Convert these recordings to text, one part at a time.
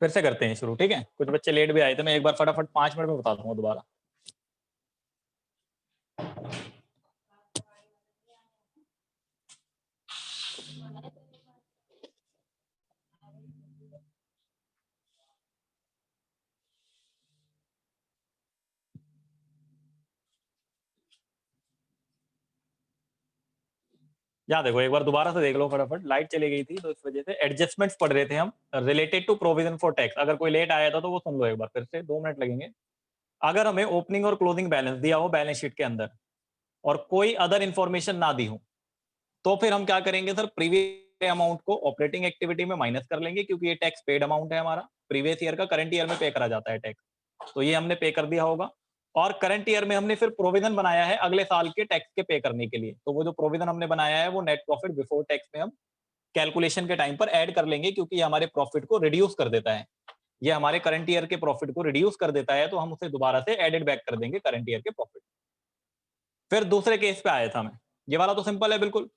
फिर से करते हैं शुरू, ठीक है। कुछ बच्चे लेट भी आए थे, मैं एक बार फटाफट 5 मिनट में बता दूंगा दोबारा। यहाँ देखो, एक बार दोबारा से देख लो फटाफट, लाइट चली गई थी तो इस वजह से एडजस्टमेंट्स पढ़ रहे थे हम related to provision for tax. अगर कोई लेट आया था तो वो सुन लो एक बार फिर से, 2 मिनट लगेंगे। अगर हमें ओपनिंग और क्लोजिंग बैलेंस दिया हो बैलेंस शीट के अंदर और कोई अदर इंफॉर्मेशन ना दी हो, तो फिर हम क्या करेंगे सर, प्रीवियस अमाउंट को ऑपरेटिंग एक्टिविटी में माइनस कर लेंगे, क्योंकि ये टैक्स पेड अमाउंट है हमारा, प्रीवियस ईयर का करंट ईयर में पे करा जाता है टैक्स, तो ये हमने पे कर दिया होगा। और करंट ईयर में हमने फिर प्रोविजन बनाया है अगले साल के टैक्स के पे करने के लिए, तो वो जो प्रोविजन हमने बनाया है वो नेट प्रॉफिट बिफोर टैक्स में हम कैलकुलेशन के टाइम पर ऐड कर लेंगे, क्योंकि ये हमारे प्रॉफिट को रिड्यूस कर देता है, ये हमारे करंट ईयर के प्रॉफिट को रिड्यूस कर देता है, तो हम उसे दोबारा से एडेड बैक कर देंगे करंट ईयर के प्रॉफिट। फिर दूसरे केस पे आया था मैं, ये वाला तो सिंपल है बिल्कुल,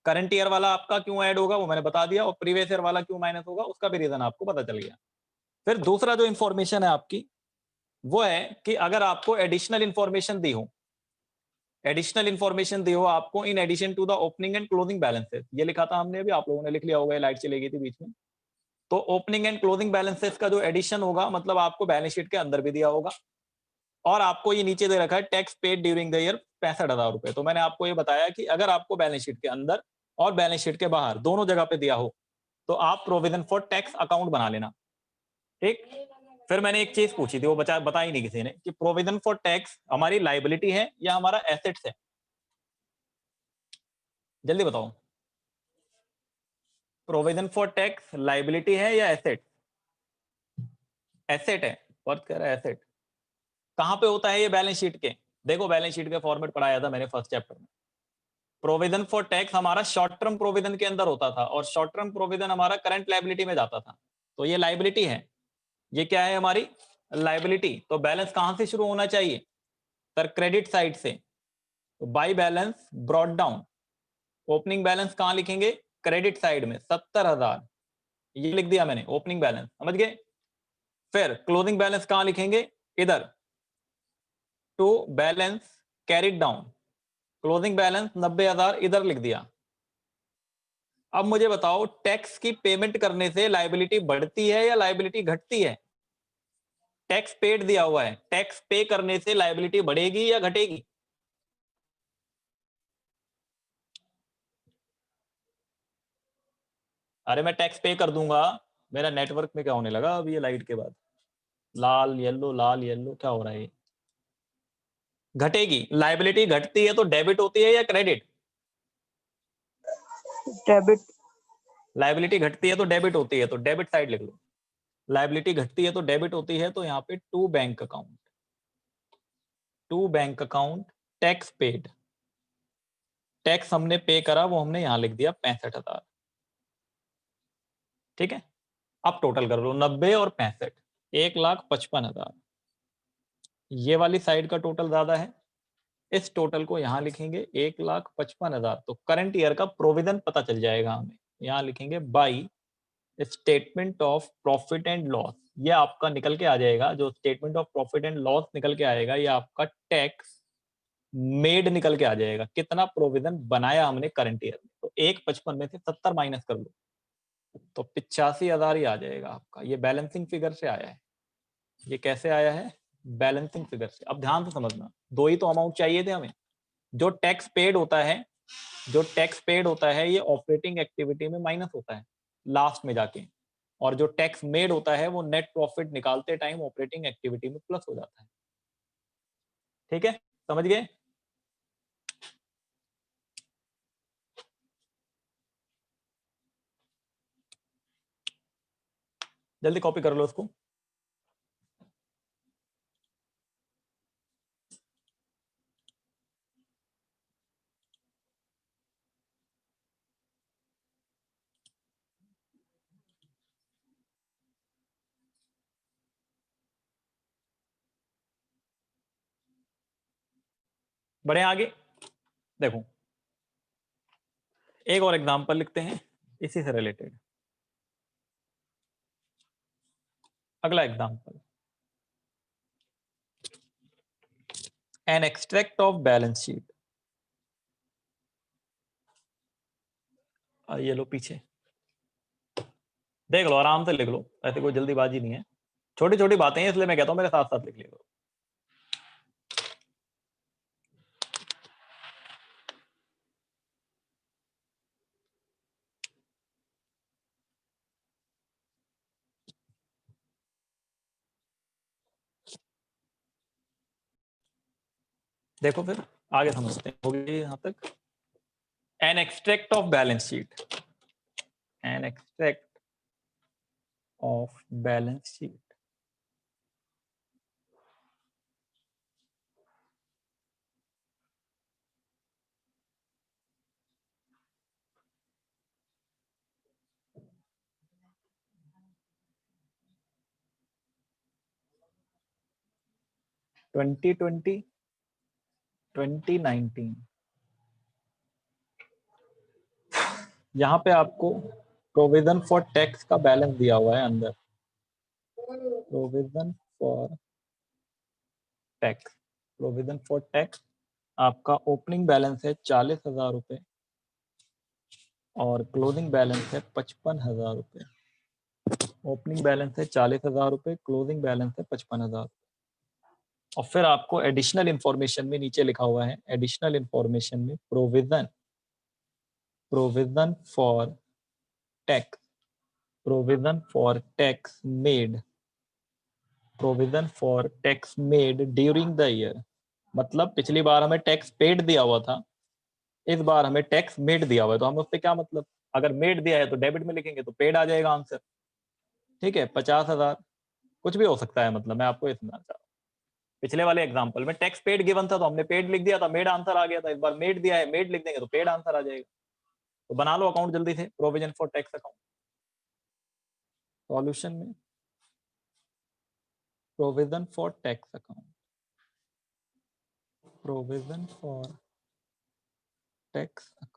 करंट ईयर वाला आपका क्यों ऐड होगा वो मैंने बता दिया, और प्रीवियस ईयर वाला क्यों माइनस होगा उसका भी रीजन आपको पता चल गया। फिर दूसरा जो इंफॉर्मेशन है आपकी वो है कि अगर आपको एडिशनल इंफॉर्मेशन दी हो, एडिशनल इंफॉर्मेशन दी हो आपको in addition to the opening and closing balances, ये लिखा था हमने, अभी आप लोगों ने लिख लिया होगा, लाइट चली गई थी बीच में। तो ओपनिंग एंड क्लोजिंग बैलेंसेस का जो एडिशन होगा, मतलब आपको बैलेंस शीट के अंदर भी दिया होगा, और आपको ये नीचे दे रखा है tax paid during the year 65,000 रुपए। तो मैंने आपको ये बताया कि अगर आपको बैलेंस शीट के अंदर और बैलेंस शीट के बाहर दोनों जगह पे दिया हो तो आप प्रोविजन फॉर टैक्स अकाउंट बना लेना, ठीक। फिर मैंने एक चीज पूछी थी, वो बता ही नहीं किसी ने, कि प्रोविजन फॉर टैक्स हमारी लाइबिलिटी है या हमारा एसेट्स है, जल्दी बताओ। प्रोविजन फॉर टैक्स लाइबिलिटी है या एसेट? एसेट है, वर्थ कह रहा है एसेट। कहां पे होता है ये बैलेंस शीट के? देखो बैलेंस शीट का फॉर्मेट पढ़ाया था मैंने फर्स्ट चैप्टर में। प्रोविजन फॉर टैक्स हमारा शॉर्ट टर्म प्रोविजन के अंदर होता था, और शॉर्ट टर्म प्रोविजन हमारा करंट लाइबिलिटी में जाता था, तो ये लाइबिलिटी है। ये क्या है हमारी लाइबिलिटी। तो बैलेंस कहां से शुरू होना चाहिए सर? क्रेडिट साइड से। तो by balance brought down, opening balance कहां लिखेंगे? क्रेडिट साइड में 70,000, ये लिख दिया मैंने ओपनिंग बैलेंस, समझ गए। फिर क्लोजिंग बैलेंस कहां लिखेंगे? इधर, to balance carried down, closing balance 90,000 इधर लिख दिया। अब मुझे बताओ, टैक्स की पेमेंट करने से लायबिलिटी बढ़ती है या लायबिलिटी घटती है? टैक्स पेड दिया हुआ है, टैक्स पे करने से लायबिलिटी बढ़ेगी या घटेगी? अरे मैं टैक्स पे कर दूंगा, मेरा नेटवर्क में क्या होने लगा अभी ये लाइट के बाद, लाल येलो क्या हो रहा है? घटेगी, लायबिलिटी घटती है तो डेबिट होती है या क्रेडिट? डेबिट। लायबिलिटी घटती है तो डेबिट होती है, तो डेबिट साइड लिख लो। लायबिलिटी घटती है तो डेबिट होती है, तो यहाँ पे to bank account, to bank account tax paid, tax हमने पे करा वो हमने यहां लिख दिया 65,000, ठीक है। अब टोटल कर लो 90 और 65, 1,55,000। ये वाली साइड का टोटल ज्यादा है, इस टोटल को यहां लिखेंगे 1,55,000, तो करंट ईयर का प्रोविजन पता चल जाएगा हमें। यहां लिखेंगे by statement of profit and loss, ये आपका निकल के आ जाएगा, जो statement of profit and loss निकल के आएगा ये आपका टैक्स मेड निकल के आ जाएगा, कितना प्रोविजन बनाया हमने करंट ईयर में। तो 1,55 में से 70 माइनस कर लो तो 85,000 ही आ जाएगा आपका। ये बैलेंसिंग फिगर से आया है। ये कैसे आया है? बैलेंसिंग फिगर से। अब ध्यान से समझना, दो ही तो अमाउंट चाहिए थे हमें। जो टैक्स पेड होता है, जो टैक्स पेड होता है ये ऑपरेटिंग एक्टिविटी में माइनस होता है लास्ट में जाके, और जो टैक्स मेड होता है वो नेट प्रॉफिट निकालते टाइम ऑपरेटिंग एक्टिविटी में प्लस हो जाता है, ठीक है, समझ गए। जल्दी कॉपी कर लो उसको। बढ़े आगे, देखो एक और एग्जांपल लिखते हैं इसी से रिलेटेड। अगला example, an extract of balance sheet. ये लो पीछे देख लो, आराम से लिख लो, ऐसे कोई जल्दीबाजी नहीं है, छोटी छोटी बातें हैं इसलिए मैं कहता हूँ मेरे साथ साथ लिख लिया करो। देखो फिर आगे समझते हैं, हो गई यहाँ तक। An extract of balance sheet, an extract of balance sheet. Twenty 2019, यहाँ पे आपको प्रोविजन फॉर टैक्स का बैलेंस दिया हुआ है अंदर, provision for tax, provision for tax आपका ओपनिंग बैलेंस है 40,000 रुपये और क्लोजिंग बैलेंस है 55,000 रुपये। ओपनिंग बैलेंस है 40,000 रुपये, क्लोजिंग बैलेंस है 55,000। और फिर आपको एडिशनल इंफॉर्मेशन में नीचे लिखा हुआ है, एडिशनल इंफॉर्मेशन में provision, provision for tax, provision for tax made, provision for tax made during the year. मतलब पिछली बार हमें टैक्स पेड दिया हुआ था, इस बार हमें टैक्स मेड दिया हुआ है, तो हमें उससे क्या मतलब, अगर मेड दिया है तो डेबिट में लिखेंगे तो पेड आ जाएगा आंसर। ठीक है, 50,000 कुछ भी हो सकता है, मतलब मैं आपको ये समझाना चाह रहा हूँ। पिछले वाले एग्जांपल में टैक्स पेड गिवन था तो हमने पेड लिख दिया था, मेड आंसर आ गया था। इस बार मेड दिया है, मेड लिख देंगे तो पेड आंसर आ जाएगा। तो बना लो अकाउंट जल्दी से, provision for tax account. Solution में provision for tax account, provision for tax account.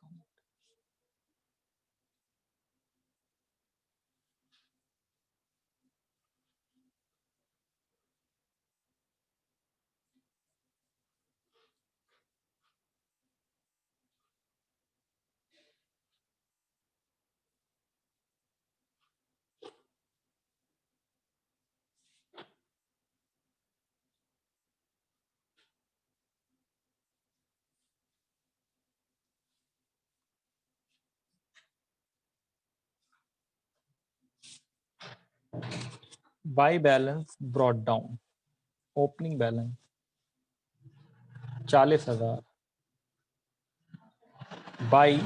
By balance brought down, opening balance 40,000 by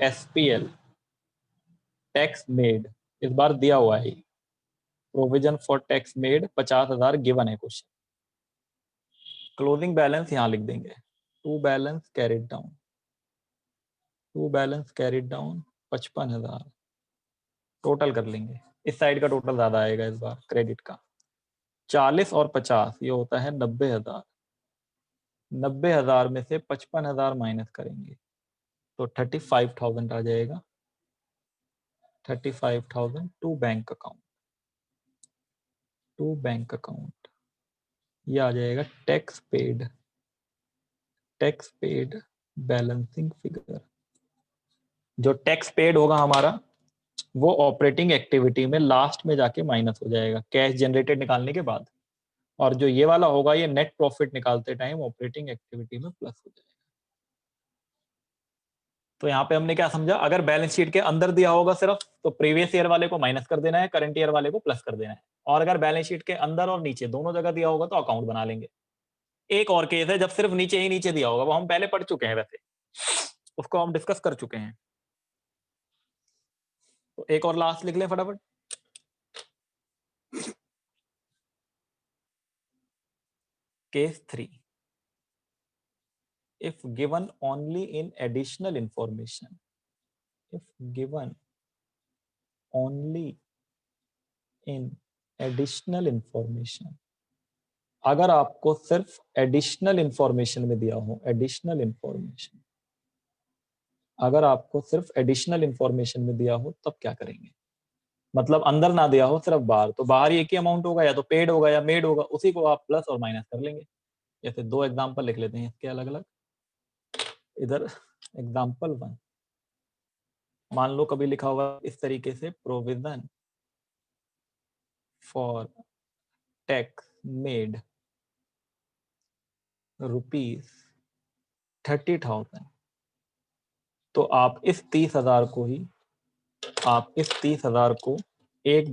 SPL tax made, इस बार दिया हुआ है provision for tax made 50,000 given है क्वेश्चन। क्लोजिंग बैलेंस यहाँ लिख देंगे, to balance carried down, to balance carried down 55,000। Total कर लेंगे, इस साइड का टोटल ज्यादा आएगा इस बार क्रेडिट का। 40 और 50 ये होता है 90,000। 90,000 में से 55,000 माइनस करेंगे तो 35,000 आ जाएगा। 35,000 to bank account, to bank account ये आ जाएगा tax paid, tax paid balancing figure. जो टैक्स पेड होगा हमारा वो ऑपरेटिंग एक्टिविटी में लास्ट में जाके माइनस हो जाएगा कैश जनरेटेड निकालने के बाद, और जो ये वाला होगा ये नेट प्रॉफिट निकालते टाइम ऑपरेटिंग एक्टिविटी में प्लस हो जाएगा। तो यहाँ पे हमने क्या समझा, अगर बैलेंस शीट के अंदर दिया होगा सिर्फ तो प्रीवियस ईयर वाले को माइनस कर देना है, करंट ईयर वाले को प्लस कर देना है। और अगर बैलेंस शीट के अंदर और नीचे दोनों जगह दिया होगा तो अकाउंट बना लेंगे। एक और केस है जब सिर्फ नीचे ही नीचे दिया होगा, वो हम पहले पढ़ चुके हैं, वैसे उसको हम डिस्कस कर चुके हैं। तो एक और लास्ट लिख लें फटाफट। Case 3, if given only in additional information, if given only in additional information, अगर आपको सिर्फ एडिशनल इंफॉर्मेशन में दिया हो, एडिशनल इंफॉर्मेशन, अगर आपको सिर्फ एडिशनल इंफॉर्मेशन में दिया हो तब क्या करेंगे। मतलब अंदर ना दिया हो, सिर्फ बाहर, तो बाहर ही एक ही अमाउंट होगा, या तो पेड होगा या मेड होगा, उसी को आप प्लस और माइनस कर लेंगे। जैसे दो एग्जांपल लिख लेते हैं इसके अलग अलग। इधर एग्जांपल 1, मान लो कभी लिखा हुआ इस तरीके से, प्रोविजन फॉर टैक्स मेड ₹30,000। तो आप इस 30,000 को ही, आप इस 30,000 को एक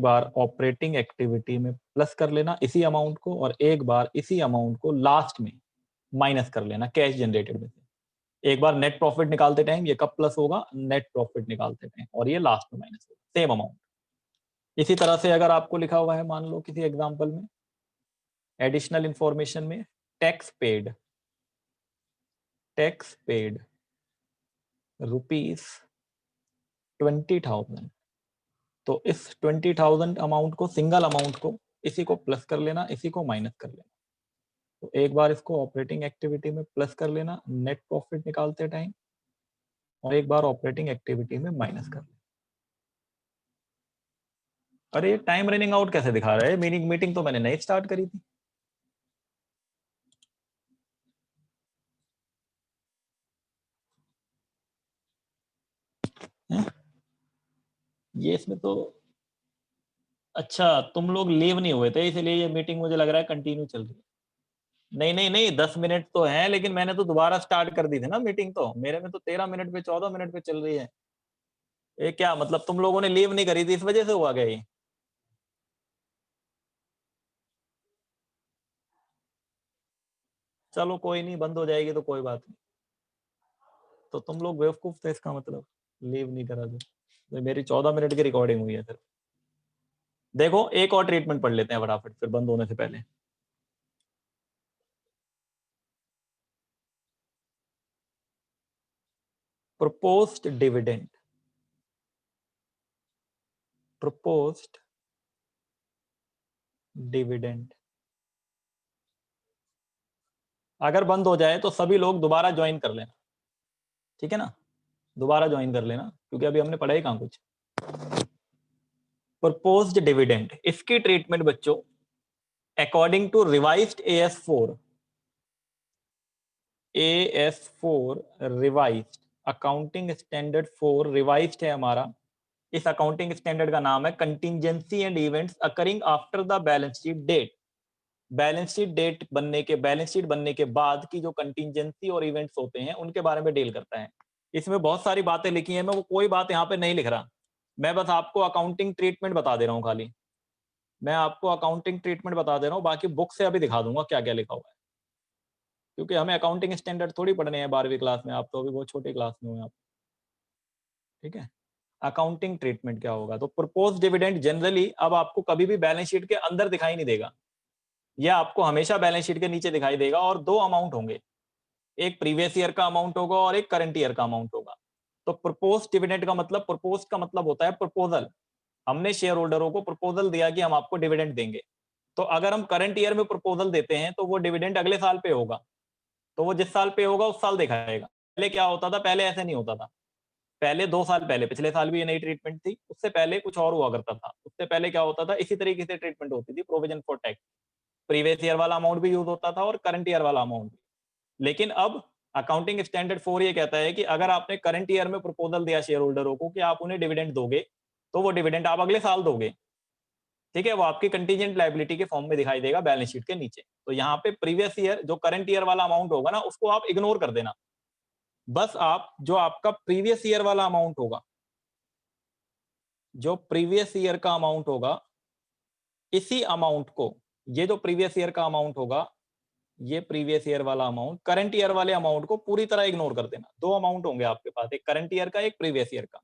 बार ऑपरेटिंग एक्टिविटी में प्लस कर लेना इसी अमाउंट को, और एक बार इसी अमाउंट को लास्ट में माइनस कर लेना कैश जनरेटेड में से। एक बार नेट प्रॉफिट निकालते टाइम ये कब प्लस होगा, नेट प्रॉफिट निकालते टाइम, और ये लास्ट में माइनस होगा, सेम अमाउंट। इसी तरह से अगर आपको लिखा हुआ है, मान लो किसी एग्जांपल में एडिशनल इंफॉर्मेशन में, टैक्स पेड ₹20,000, तो इस 20,000 अमाउंट को, सिंगल अमाउंट को, इसी को प्लस कर लेना, इसी को माइनस कर लेना। तो एक बार इसको ऑपरेटिंग एक्टिविटी में प्लस कर लेना नेट प्रॉफिट निकालते टाइम, और एक बार ऑपरेटिंग एक्टिविटी में माइनस कर लेना। अरे ये टाइम रनिंग आउट कैसे दिखा रहा है? मीटिंग तो मैंने नहीं स्टार्ट करी थी। ये इसमें तो, अच्छा तुम लोग लीव नहीं हुए थे इसलिए ये मीटिंग मुझे लग रहा है कंटिन्यू चल रही है। नहीं नहीं नहीं, 10 मिनट तो है, लेकिन मैंने तो दोबारा स्टार्ट कर दी थी ना मीटिंग, तो मेरे में तो 13 मिनट पे 14 मिनट पे चल रही है। ये क्या मतलब, तुम लोगों ने लीव नहीं करी थी इस वजह से हुआ गया ये? चलो कोई नहीं, बंद हो जाएगी तो कोई बात नहीं। तो तुम लोग बेवकूफ थे इसका मतलब, लीव नहीं करा तो मेरी 14 मिनट की रिकॉर्डिंग हुई है सिर्फ। देखो एक और ट्रीटमेंट पढ़ लेते हैं फटाफट फिर बंद होने से पहले। Proposed dividend, proposed dividend. अगर बंद हो जाए तो सभी लोग दोबारा ज्वाइन कर लेना, ठीक है ना? दोबारा ज्वाइन कर लेना, क्योंकि अभी हमने पढ़ा ही कहां कुछ। प्रपोज्ड डिविडेंड, इसकी ट्रीटमेंट बच्चों according to revised AS4 revised accounting standard 4 revised है हमारा। इस अकाउंटिंग स्टैंडर्ड का नाम है contingency and events occurring after the balance sheet date. Balance sheet बनने के बाद की जो कंटिंजेंसी और इवेंट्स होते हैं उनके बारे में डील करता है। इसमें बहुत सारी बातें लिखी हैं, मैं वो कोई बात यहाँ पे नहीं लिख रहा, मैं बस आपको अकाउंटिंग ट्रीटमेंट बता दे रहा हूँ खाली। मैं आपको अकाउंटिंग ट्रीटमेंट बता दे रहा हूँ, बाकी बुक से अभी दिखा दूंगा क्या क्या लिखा हुआ है, क्योंकि हमें अकाउंटिंग स्टैंडर्ड थोड़ी पढ़ने हैं 12वीं क्लास में, आप तो अभी बहुत छोटी क्लास में हो आप, ठीक है? अकाउंटिंग ट्रीटमेंट क्या होगा, तो प्रपोज डिविडेंड जनरली अब आपको कभी भी बैलेंस शीट के अंदर दिखाई नहीं देगा, यह आपको हमेशा बैलेंस शीट के नीचे दिखाई देगा, और दो अमाउंट होंगे, एक प्रीवियस ईयर का अमाउंट होगा और एक करंट ईयर का अमाउंट होगा। तो प्रपोज डिविडेंड का मतलब, प्रपोज का मतलब होता है प्रपोजल, हमने शेयर होल्डरों को प्रपोजल दिया कि हम आपको डिविडेंड देंगे। तो अगर हम करंट ईयर में प्रपोजल देते हैं तो वो डिविडेंड अगले साल पे होगा, तो वो जिस साल पे होगा उस साल दिखाएगा। पहले क्या होता था, पहले ऐसे नहीं होता था, पहले 2 साल पहले, पिछले साल भी ये नई ट्रीटमेंट थी, उससे पहले कुछ और हुआ करता था। उससे पहले क्या होता था, इसी तरीके से ट्रीटमेंट होती थी, provision for tax, previous year वाला अमाउंट भी यूज होता था और करंट ईयर वाला अमाउंट भी। लेकिन अब अकाउंटिंग स्टैंडर्ड 4 ये कहता है कि अगर आपने करंट ईयर में प्रपोजल दिया शेयर होल्डरों को कि आप उन्हें डिविडेंड दोगे, तो वो डिविडेंड आप अगले साल दोगे, ठीक है? वो आपकी कंटीजेंट लायबिलिटी के फॉर्म में दिखाई देगा बैलेंस शीट के नीचे। तो यहाँ पे प्रीवियस ईयर जो करंट ईयर वाला अमाउंट होगा ना, उसको आप इग्नोर कर देना, बस आप जो आपका प्रीवियस ईयर वाला अमाउंट होगा, जो प्रीवियस ईयर का अमाउंट होगा, इसी अमाउंट को, ये जो प्रीवियस ईयर का अमाउंट होगा, ये प्रीवियस ईयर वाला अमाउंट करंट ईयर वाले अमाउंट को पूरी तरह इग्नोर कर देना। दो अमाउंट होंगे आपके पास, एक करंट ईयर का, एक प्रीवियस ईयर का।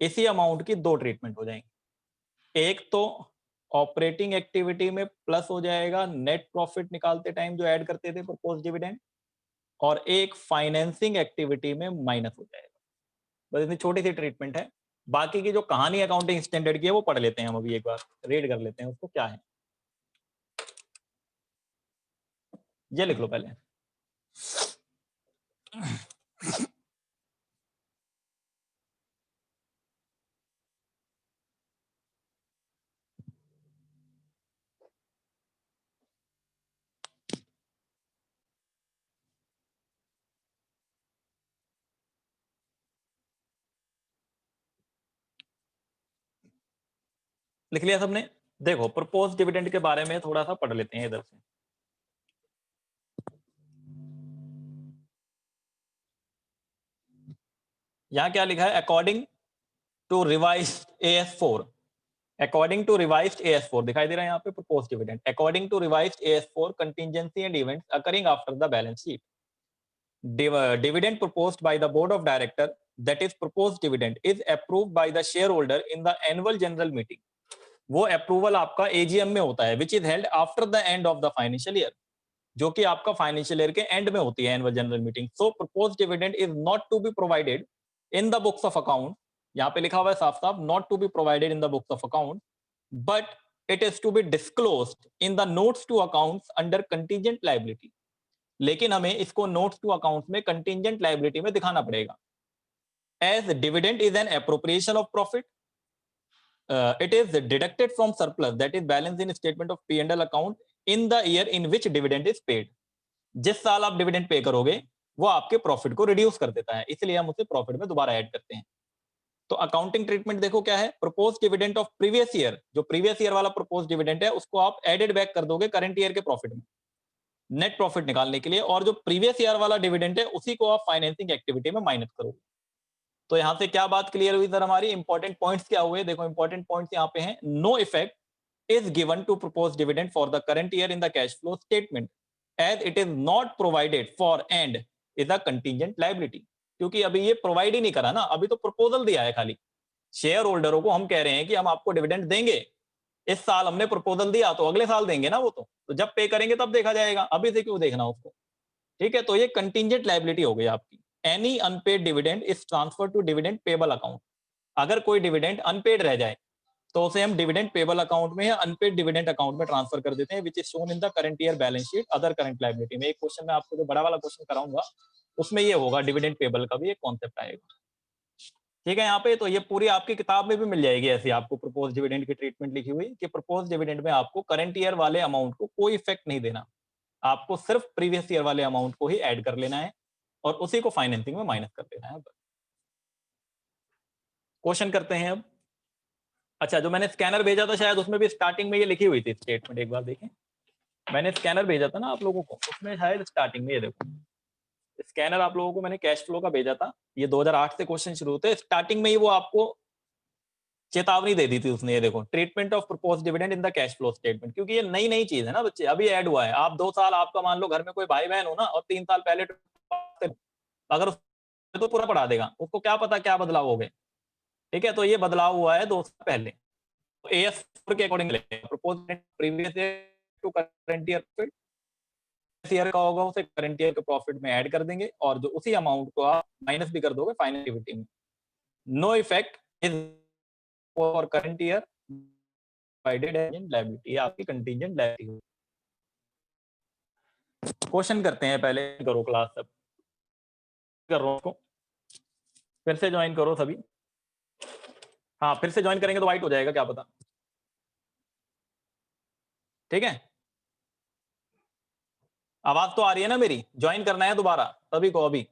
इसी अमाउंट की दो ट्रीटमेंट हो जाएंगी, एक तो ऑपरेटिंग एक्टिविटी में प्लस हो जाएगा नेट प्रॉफिट निकालते टाइम जो ऐड करते थे प्रपोज डिविडेंड, और एक फाइनेंसिंग एक्टिविटी में माइनस हो जाएगा। बस इतनी छोटी सी ट्रीटमेंट है। बाकी की जो कहानी अकाउंटिंग स्टैंडर्ड की है वो पढ़ लेते हैं हम अभी, एक बार रीड कर लेते हैं उसको क्या है। ये लिख लो पहले, लिख लिया सबने? देखो प्रपोज डिविडेंड के बारे में थोड़ा सा पढ़ लेते हैं इधर से। यहां क्या लिखा है? According to revised AS4, according to revised AS4 दिखाई दे रहा है यहाँ पे propose dividend. According to revised AS4 contingency and events occurring after the balance sheet, dividend proposed by the board of director, that is proposed dividend is approved by the shareholder in the annual general meeting. वो approval आपका AGM में होता है, which is held after the end of the financial year, जो कि आपका financial year के and में होती है annual general meeting. So propose dividend is not to be provided in the books of account, यहाँ पे लिखा हुआ है साफ साफ, not to be provided in the books of account, but it is to be disclosed in the notes to accounts under contingent liability. लेकिन हमें इसको नोट्स टू अकाउंट्स में कंटीजेंट लायबिलिटी में दिखाना पड़ेगा। As dividend is an appropriation of profit, it is deducted from surplus that is balance in statement of P&L account in the year in which dividend is paid. जिस साल आप dividend pay करोगे वो आपके profit को reduce कर देता है, इसलिए हम उसे प्रॉफिट में दोबारा ऐड करते हैं। तो अकाउंटिंग ट्रीटमेंट देखो क्या है? Propose dividend of previous year, जो प्रीवियस ईयर वाला प्रपोज डिविडेंड है उसको आप एडेड बैक कर दोगे करंट ईयर के प्रॉफिट में, नेट प्रॉफिट निकालने के लिए, और जो प्रीवियस ईयर वाला डिविडेंड है उसी को आप फाइनेंसिंग एक्टिविटी में माइनस करोगे। तो यहां से क्या बात क्लियर हुई सर हमारी? इंपॉर्टेंट पॉइंट्स क्या हुए? देखो इंपॉर्टेंट पॉइंट्स यहाँ पे हैं। No effect is given to propose dividend for the current year in the cash flow statement as it is not provided for and is a contingent liability. क्योंकि अभी ये provide ही नहीं करा ना, अभी तो प्रपोजल दिया है खाली। शेयर होल्डरों को हम कह रहे हैं कि हम आपको डिविडेंड देंगे, इस साल हमने प्रपोजल दिया तो अगले साल देंगे ना, वो तो जब पे करेंगे तब देखा जाएगा, अभी से क्यों देखना उसको? ठीक है, तो ये कंटीजेंट लायबिलिटी हो गई आपकी। Any unpaid dividend is transfer to dividend payable account. अगर कोई डिविडेंड अनपेड रह जाए तो उसे हम डिविडेंड पेबल अकाउंट में या अनपेड डिविडेंड अकाउंट में ट्रांसफर कर देते हैं, which is shown in the current year balance sheet other current liability में। एक क्वेश्चन में आपको जो बड़ा वाला क्वेश्चन कराऊंगा उसमें ये होगा, डिविडेंड पेबल का भी एक कॉन्सेप्ट आएगा। ठीक है, यहाँ पे तो ये पूरी आपकी किताब में भी मिल जाएगी ऐसी आपको प्रपोज डिविडेंड की ट्रीटमेंट लिखी हुई कि प्रपोज डिविडेंड में आपको करंट ईयर वाले अमाउंट को कोई इफेक्ट नहीं देना, आपको सिर्फ प्रीवियस ईयर वाले अमाउंट को ही ऐड कर लेना है और उसी को फाइनेंसिंग में माइनस कर देना है। क्वेश्चन करते हैं अब। अच्छा, जो मैंने स्कैनर भेजा था शायद उसमें भी स्टार्टिंग में ये लिखी हुई थी स्टेटमेंट, एक बार देखें। मैंने स्कैनर भेजा था ना आप लोगों को, उसमें शायद स्टार्टिंग में ये देखो स्कैनर आप लोगों को मैंने कैश फ्लो का भेजा था, ये 2008 से क्वेश्चन शुरू होते, स्टार्टिंग में ही वो आपको चेतावनी दे दी थी उसने। ये देखो, treatment of propose dividend in the cash flow statement, क्योंकि ये नई नई चीज है ना बच्चे, अभी ऐड हुआ है। आप 2 साल, आपका मान लो घर में कोई भाई बहन हो ना और 3 साल पहले अगर तो पूरा पढ़ा देगा, उसको क्या पता क्या बदलाव हो गए। ठीक है, तो ये बदलाव हुआ है 2 साल पहले। तो AS4 के according propose previous year to current year, year का होगा उसे करंट ईयर के प्रॉफिट में ऐड कर देंगे और जो उसी अमाउंट को आप माइनस भी कर दोगे फाइनल एक्टिविटी में। No effect is for current year provided in liability, आपकी कंटीजेंट लायबिलिटी। क्वेश्चन करते हैं, पहले करो क्लास सब कर रहा हूं उसको, फिर से ज्वाइन करो सभी। हाँ, फिर से ज्वाइन करेंगे तो वाइट हो जाएगा, क्या पता। ठीक है, आवाज तो आ रही है ना मेरी? ज्वाइन करना है दोबारा सभी को अभी।